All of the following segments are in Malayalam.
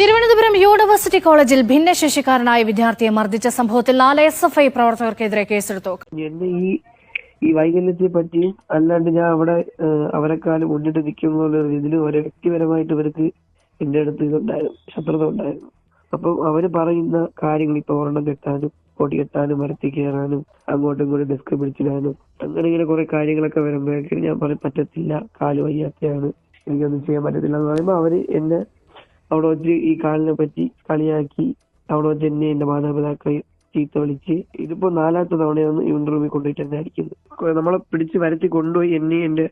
തിരുവനന്തപുരം യൂണിവേഴ്സിറ്റി കോളേജിൽ ഭിന്നശേഷിക്കാരനായ വിദ്യാർത്ഥിയെ മർദ്ദിച്ച സംഭവത്തിൽ 4 SFI പ്രവർത്തകർക്കെതിരെ കേസെടുത്തു. എന്നെ ഈ വൈകല്യത്തെ പറ്റിയും അല്ലാണ്ട് ഞാൻ അവിടെ അവരെക്കാളും മുന്നിട്ട് നിൽക്കുന്ന രീതിയിൽ ഒരു വ്യക്തിപരമായിട്ട് ഇവർക്ക് എന്റെ അടുത്ത് ഇതുണ്ടായിരുന്നു, ശത്രുത ഉണ്ടായിരുന്നു. അപ്പം അവര് പറയുന്ന കാര്യങ്ങൾ ഇപ്പൊ ഒരെണ്ണം കെട്ടാനും പൊടി കെട്ടാനും മരത്തി കയറാനും അങ്ങോട്ടും ഇങ്ങോട്ടും ഡെസ്ക് പിടിച്ചിടാനും അങ്ങനെ ഇങ്ങനെ കുറെ കാര്യങ്ങളൊക്കെ വരുമ്പോഴേക്കും ഞാൻ പറയും പറ്റത്തില്ല, കാല് വയ്യാത്തയാണ്, എനിക്കൊന്നും ചെയ്യാൻ പറ്റത്തില്ല എന്ന് പറയുമ്പോൾ അവര് എന്നെ അവിടെ വെച്ച് ഈ കാലിനെ പറ്റി കളിയാക്കി അവിടെ വെച്ച് എന്നെ എന്റെ മാതാപിതാക്കളെ ചീത്ത വിളിച്ച് ഇതിപ്പോ 4ാമത്തെ തവണയാണ് യൂണിയൻ റൂമിൽ കൊണ്ടുപോയിട്ട് എന്നെ അടിക്കുന്നത്. നമ്മളെ പിടിച്ച് വരത്തി കൊണ്ടുപോയി എന്നെ എന്റെ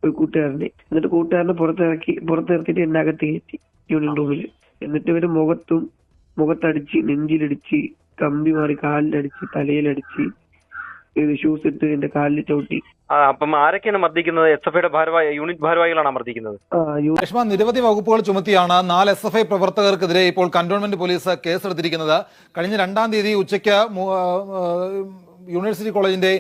ഒരു കൂട്ടുകാരനെ, എന്നിട്ട് കൂട്ടുകാരനെ പുറത്തിറക്കിയിട്ട് എന്നെ അകത്ത് കയറ്റി യൂണിയൻ റൂമിൽ. എന്നിട്ട് ഇവര് മുഖത്തടിച്ച് നെഞ്ചിലടിച്ച് കമ്പി മാറി കാലിലടിച്ച് തലയിലടിച്ച് ഷൂസ് ഇട്ട് എന്റെ കാലിൽ ചവിട്ടി. അപ്പം ആരൊക്കെയാണ് മർദ്ദിക്കുന്നത്? SFIയുടെ യൂണിറ്റ് ഭാരവാഹികളാണ് മർദ്ദിക്കുന്നത്. നിരവധി വകുപ്പുകൾ ചുമത്തിയാണ് 4 SFI പ്രവർത്തകർക്കെതിരെ ഇപ്പോൾ കന്റോൺമെന്റ് പോലീസ് കേസെടുത്തിരിക്കുന്നത്. കഴിഞ്ഞ 2-ാം തീയതി ഉച്ചയ്ക്ക് യൂണിവേഴ്സിറ്റി കോളേജിന്റെ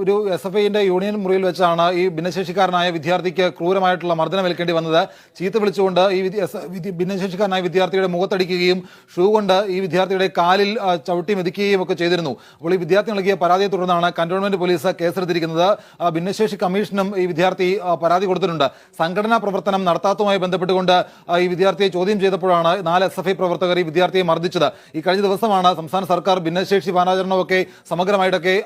ഒരു SFIന്റെ യൂണിയൻ മുറിയിൽ വെച്ചാണ് ഈ ഭിന്നശേഷിക്കാരനായ വിദ്യാർത്ഥിക്ക് ക്രൂരമായിട്ടുള്ള മർദ്ദനമേൽക്കേണ്ടി വന്നത്. ചീത്ത വിളിച്ചുകൊണ്ട് ഈ ഭിന്നശേഷിക്കാരനായ വിദ്യാർത്ഥിയുടെ മുഖത്തടിക്കുകയും ഷൂ കൊണ്ട് ഈ വിദ്യാർത്ഥിയുടെ കാലിൽ ചവിട്ടി മെതിക്കുകയും ഒക്കെ ചെയ്തിരുന്നു. അപ്പോൾ ഈ വിദ്യാർത്ഥി നൽകിയ പരാതിയെ തുടർന്നാണ് കന്റോൺമെന്റ് പോലീസ് കേസെടുത്തിരിക്കുന്നത്. ഭിന്നശേഷി കമ്മീഷനും ഈ വിദ്യാർത്ഥി പരാതി കൊടുത്തിട്ടുണ്ട്. സംഘടനാ പ്രവർത്തനം നടത്താത്തതുമായി ബന്ധപ്പെട്ടുകൊണ്ട് ഈ വിദ്യാർത്ഥിയെ ചോദ്യം ചെയ്തപ്പോഴാണ് 4 SFI പ്രവർത്തകർ ഈ വിദ്യാർത്ഥിയെ മർദ്ദിച്ചത്. ഈ കഴിഞ്ഞ ദിവസമാണ് സംസ്ഥാന സർക്കാർ ഭിന്നശേഷി വാരാചരണമൊക്കെ സമഗ്രമായിട്ടൊക്കെ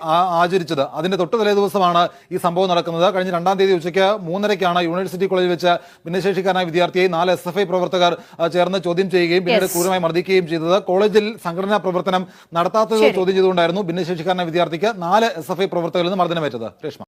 ആചരിച്ചത്. അതിന്റെ തൊട്ട് തലേ ദിവസമാണ് ഈ സംഭവം നടക്കുന്നത്. കഴിഞ്ഞ 2-ാം തീയതി ഉച്ചയ്ക്ക് 3:30-ക്കാണ് യൂണിവേഴ്സിറ്റി കോളേജിൽ വെച്ച് ഭിന്നശേഷിക്കാരനായ വിദ്യാർത്ഥിയെ 4 SFI പ്രവർത്തകർ ചേർന്ന് ചോദ്യം ചെയ്യുകയും പിന്നീട് ക്രൂരമായി മർദ്ദിക്കുകയും ചെയ്തത്. കോളേജിൽ സംഘടനാ പ്രവർത്തനം നടത്താത്തത് ചോദ്യം ചെയ്തുകൊണ്ടായിരുന്നു ഭിന്നശേഷിക്കാരനായ വിദ്യാർത്ഥിക്ക് 4 SFI പ്രവർത്തകരിൽ നിന്ന് മർദ്ദനമേറ്റത്. രേഷ്മ.